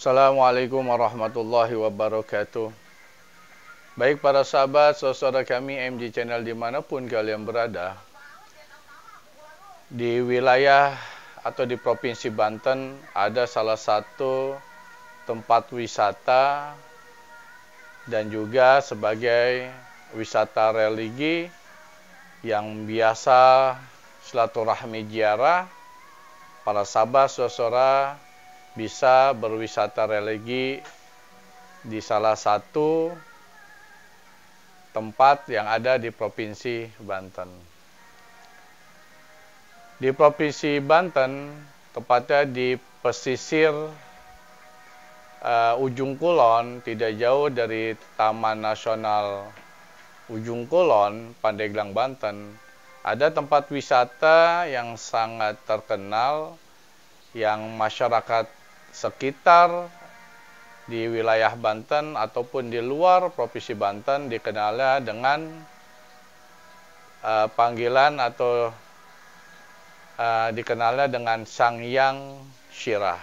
Assalamualaikum warahmatullahi wabarakatuh. Baik para sahabat, saudara kami MG Channel dimanapun kalian berada, di wilayah atau di Provinsi Banten ada salah satu tempat wisata dan juga sebagai wisata religi yang biasa silaturahmi ziarah. Para sahabat, saudara bisa berwisata religi di salah satu tempat yang ada di Provinsi Banten. Di Provinsi Banten, tepatnya di pesisir Ujung Kulon, tidak jauh dari Taman Nasional Ujung Kulon, Pandeglang, Banten, ada tempat wisata yang sangat terkenal yang masyarakat sekitar di wilayah Banten ataupun di luar Provinsi Banten dikenalnya dengan panggilan atau dikenalnya dengan Sangyang Sirah.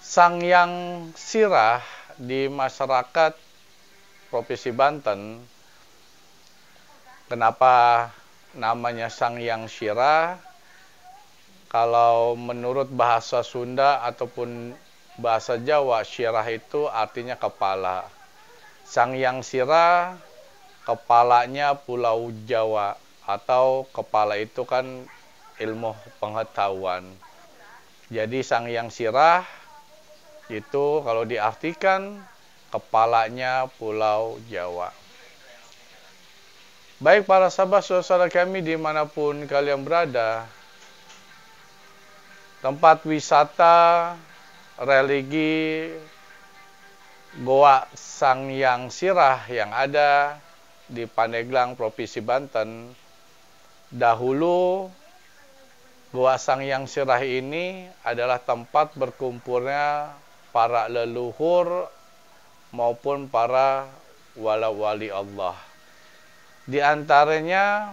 Sangyang Sirah di masyarakat Provinsi Banten, kenapa namanya Sangyang Sirah? Kalau menurut bahasa Sunda ataupun bahasa Jawa, Sirah itu artinya kepala. Sangyang Sirah, kepalanya Pulau Jawa, atau kepala itu kan ilmu pengetahuan. Jadi Sangyang Sirah itu kalau diartikan kepalanya Pulau Jawa. Baik para sahabat saudara kami dimanapun kalian berada, tempat wisata religi Goa Sangyang Sirah yang ada di Pandeglang, Provinsi Banten. Dahulu Goa Sangyang Sirah ini adalah tempat berkumpulnya para leluhur maupun para wali Allah. Di antaranya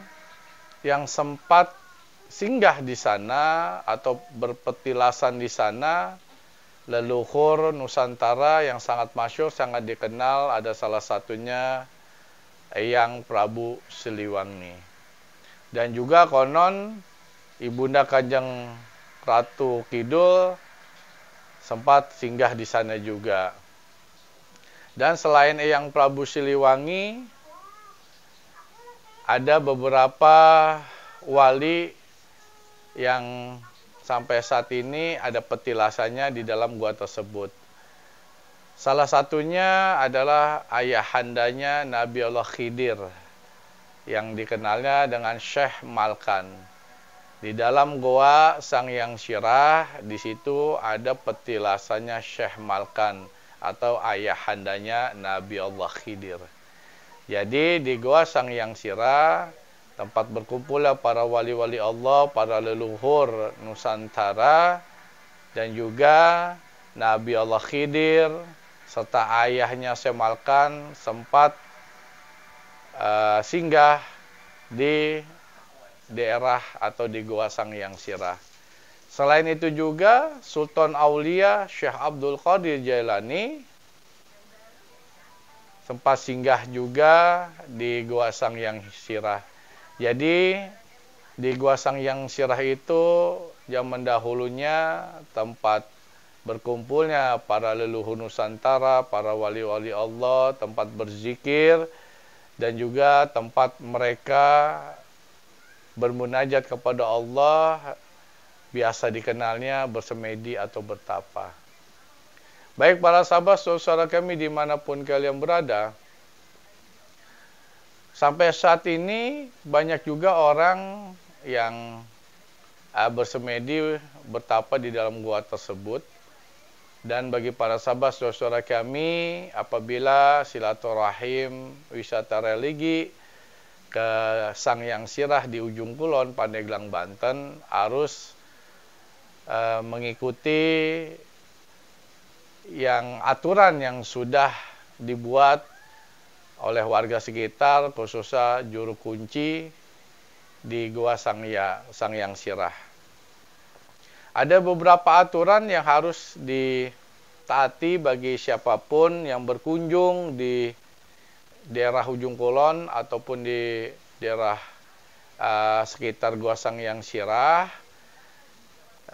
yang sempat singgah di sana atau berpetilasan di sana, leluhur Nusantara yang sangat masyhur, sangat dikenal, ada salah satunya Eyang Prabu Siliwangi. Dan juga konon Ibunda Kanjeng Ratu Kidul sempat singgah di sana juga. Dan selain Eyang Prabu Siliwangi, ada beberapa wali yang sampai saat ini ada petilasannya di dalam gua tersebut. Salah satunya adalah ayahandanya Nabi Allah Khidir yang dikenalnya dengan Syekh Malkan. Di dalam goa Sangyang Sirah, di situ ada petilasannya Syekh Malkan atau ayahandanya Nabi Allah Khidir. Jadi di goa Sangyang Sirah, tempat berkumpulnya para wali-wali Allah, para leluhur Nusantara, dan juga Nabi Allah Khidir, serta ayahnya Syekh Malkan sempat singgah di daerah atau di Goa Sangyang Sirah. Selain itu juga Sultan Aulia Syekh Abdul Qadir Jailani sempat singgah juga di Goa Sangyang Sirah. Jadi di Goa Sangyang Sirah itu zaman dahulunya tempat berkumpulnya para leluhur Nusantara, para wali-wali Allah, tempat berzikir, dan juga tempat mereka bermunajat kepada Allah, biasa dikenalnya bersemedi atau bertapa. Baik para sahabat saudara kami dimanapun kalian berada, sampai saat ini banyak juga orang yang bersemedi bertapa di dalam gua tersebut. Dan bagi para sahabat saudara kami, apabila silaturahim wisata religi ke Sangyang Sirah di Ujung Kulon, Pandeglang, Banten, harus mengikuti yang aturan yang sudah dibuat oleh warga sekitar, khususnya juru kunci di Goa Sangyang Sirah. Ada beberapa aturan yang harus ditaati bagi siapapun yang berkunjung di daerah Ujung Kulon ataupun di daerah sekitar Gua Sangyang Sirah.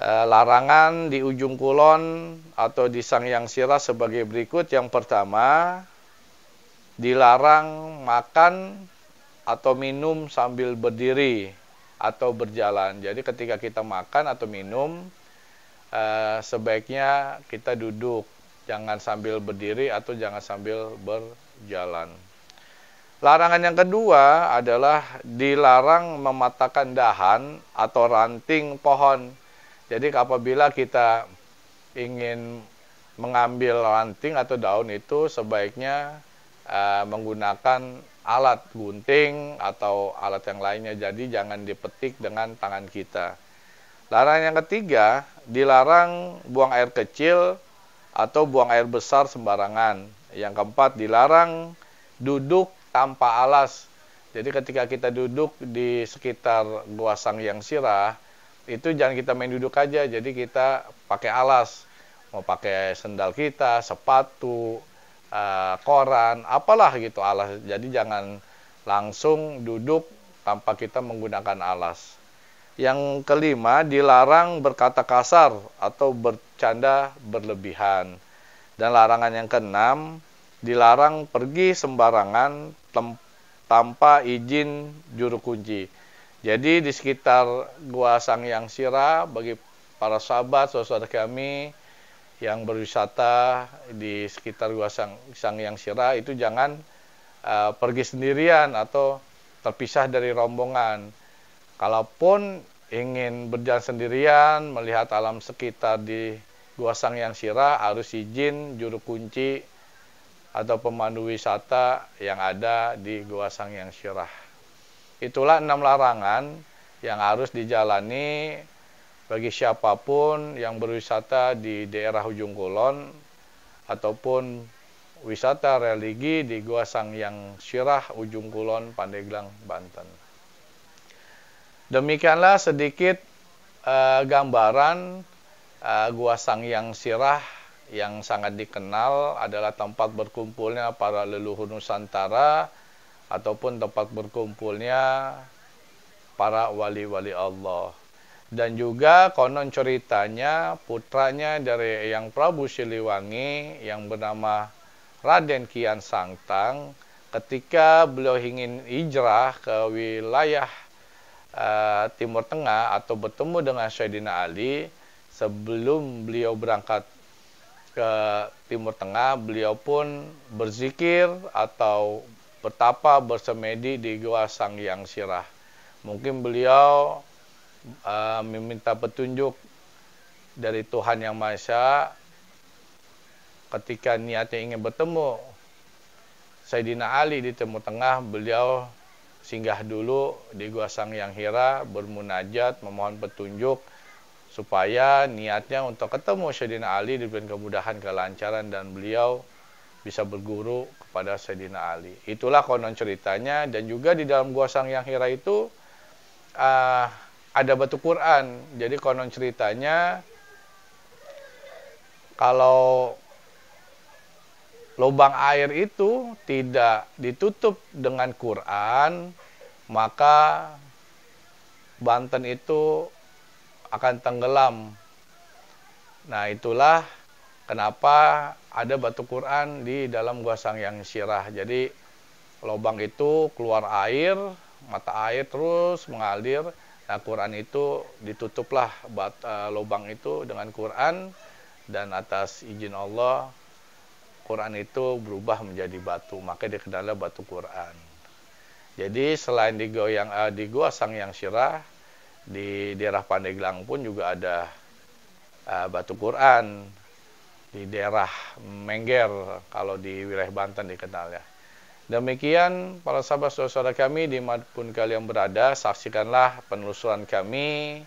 Larangan di Ujung Kulon atau di Sangyang Sirah sebagai berikut. Yang pertama, dilarang makan atau minum sambil berdiri atau berjalan. Jadi ketika kita makan atau minum, sebaiknya kita duduk, jangan sambil berdiri atau jangan sambil berjalan. Larangan yang kedua adalah dilarang mematahkan dahan atau ranting pohon. Jadi apabila kita ingin mengambil ranting atau daun itu, sebaiknya menggunakan alat gunting atau alat yang lainnya. Jadi jangan dipetik dengan tangan kita. Larangan yang ketiga, dilarang buang air kecil atau buang air besar sembarangan. Yang keempat, dilarang duduk tanpa alas. Jadi ketika kita duduk di sekitar Gua Sangyang Sirah, itu jangan kita main duduk aja. Jadi kita pakai alas. Mau pakai sendal kita, sepatu, koran, apalah gitu alas. Jadi jangan langsung duduk tanpa kita menggunakan alas. Yang kelima, dilarang berkata kasar atau bercanda berlebihan. Dan larangan yang keenam, dilarang pergi sembarangan tanpa izin juru kunci. Jadi di sekitar Gua Sangyang Sirah, bagi para sahabat, saudara kami yang berwisata di sekitar Gua Sangyang Sirah itu jangan pergi sendirian atau terpisah dari rombongan. Kalaupun ingin berjalan sendirian, melihat alam sekitar di Gua Sangyang Sirah, harus izin juru kunci atau pemandu wisata yang ada di Gua Sangyang Sirah. Itulah 6 larangan yang harus dijalani bagi siapapun yang berwisata di daerah Ujung Kulon ataupun wisata religi di Gua Sangyang Sirah, Ujung Kulon, Pandeglang, Banten. Demikianlah sedikit gambaran Gua Sangyang Sirah yang sangat dikenal adalah tempat berkumpulnya para leluhur Nusantara ataupun tempat berkumpulnya para wali-wali Allah. Dan juga konon ceritanya putranya dari Eyang Prabu Siliwangi yang bernama Raden Kian Santang, ketika beliau ingin hijrah ke wilayah Timur Tengah atau bertemu dengan Sayyidina Ali, sebelum beliau berangkat ke Timur Tengah, beliau pun berzikir atau bertapa bersemedi di Gua Sangyang Sirah. Mungkin beliau meminta petunjuk dari Tuhan Yang Maha Esa ketika niatnya ingin bertemu Sayyidina Ali di Timur Tengah. Beliau singgah dulu di Gua Sangyang Sirah, bermunajat, memohon petunjuk supaya niatnya untuk ketemu Sayyidina Ali diberikan kemudahan, kelancaran, dan beliau bisa berguru kepada Sayyidina Ali. Itulah konon ceritanya. Dan juga di dalam Gua Sangyang Sirah itu ada batu Quran. Jadi konon ceritanya kalau lubang air itu tidak ditutup dengan Quran, maka Banten itu akan tenggelam. Nah, itulah kenapa ada batu Quran di dalam Gua Sangyang Sirah. Jadi lubang itu keluar air, mata air terus mengalir. Nah, Quran itu ditutuplah lubang itu dengan Quran, dan atas izin Allah Quran itu berubah menjadi batu, maka dikenalnya batu Quran. Jadi selain di Gua Sangyang Sirah, di daerah Pandeglang pun juga ada batu Quran di daerah Mengger, kalau di wilayah Banten dikenalnya. Demikian para sahabat saudara kami dimanapun kalian berada, saksikanlah penelusuran kami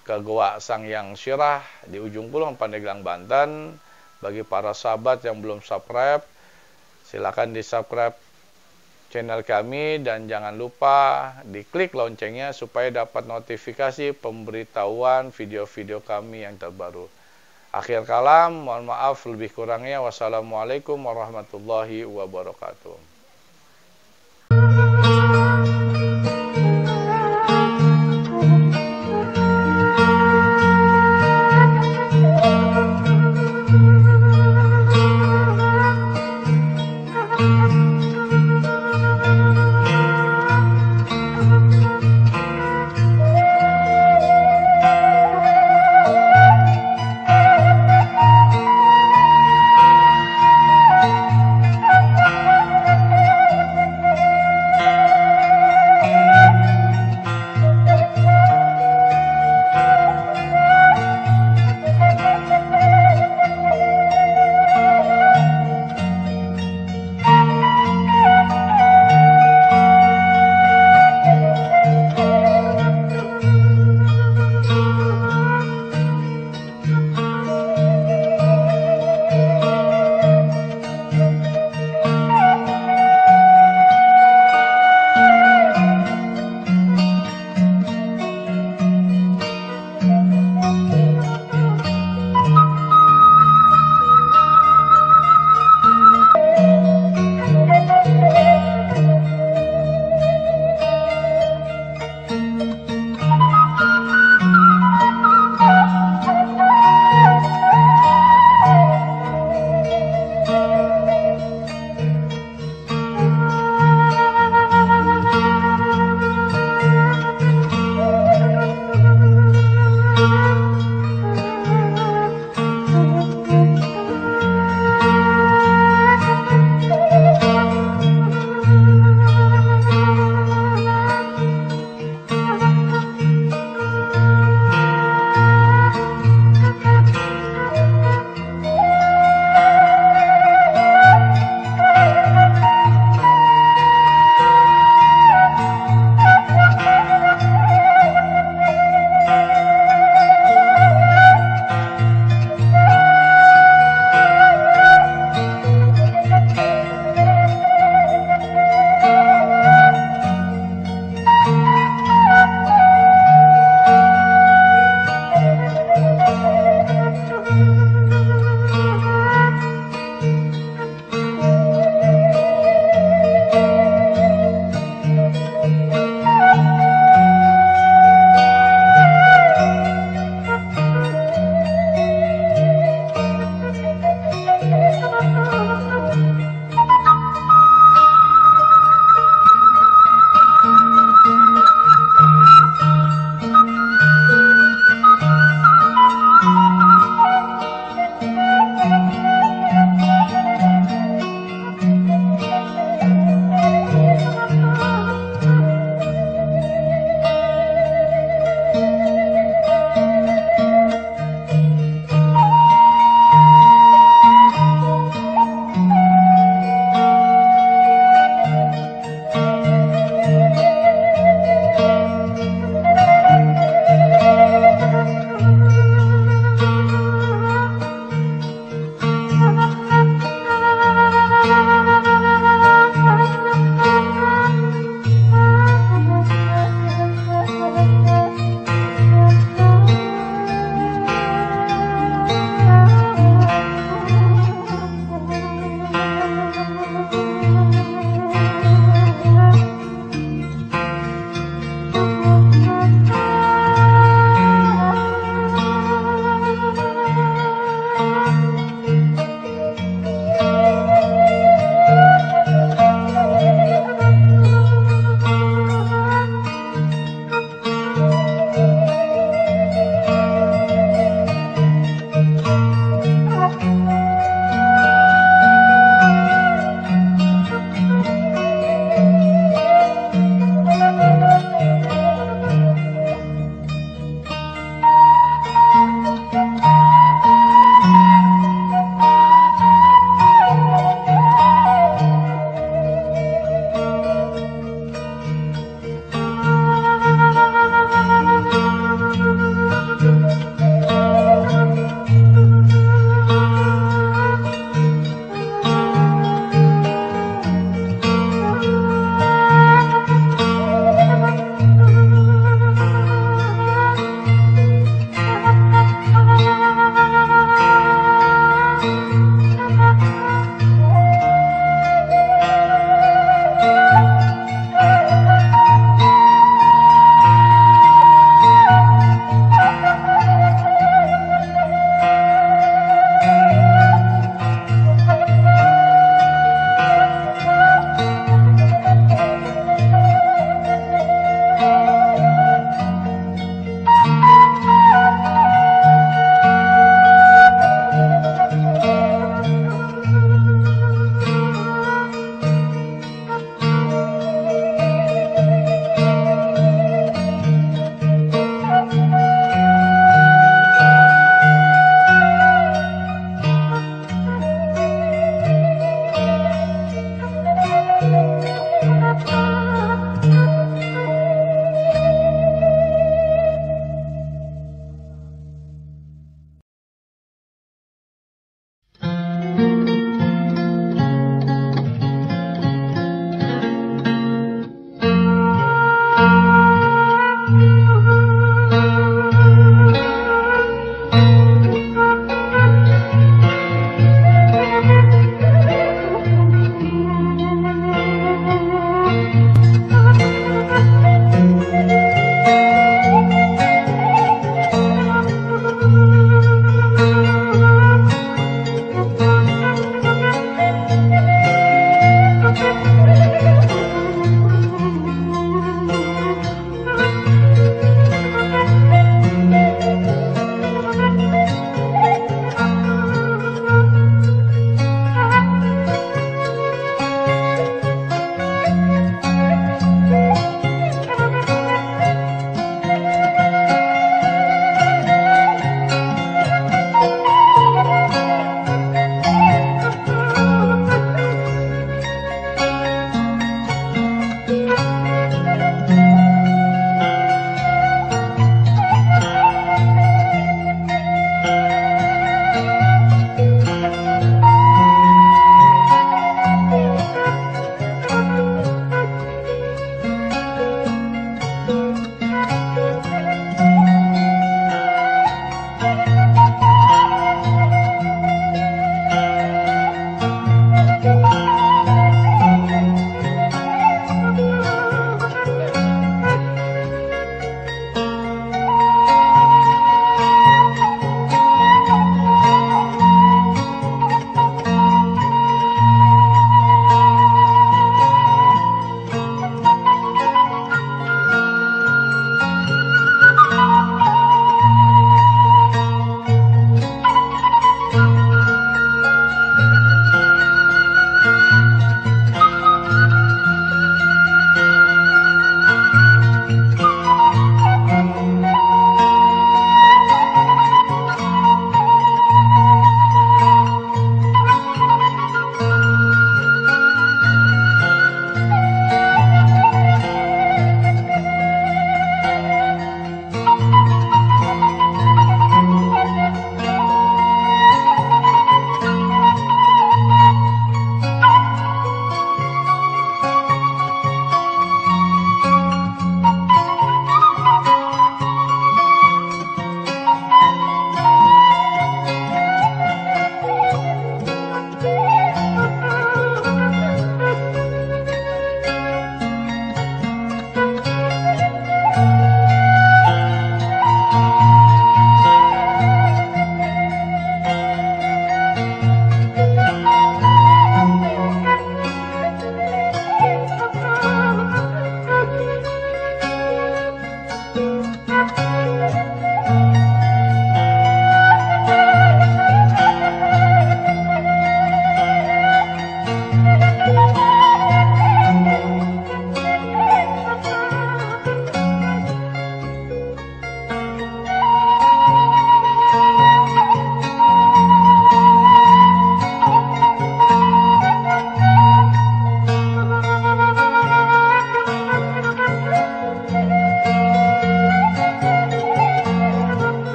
ke Gua Sangyang Sirah di Ujung Kulon, Pandeglang, Banten. Bagi para sahabat yang belum subscribe, silakan di subscribe channel kami dan jangan lupa diklik loncengnya supaya dapat notifikasi pemberitahuan video-video kami yang terbaru. Akhir kalam, mohon maaf lebih kurangnya. Wassalamualaikum warahmatullahi wabarakatuh.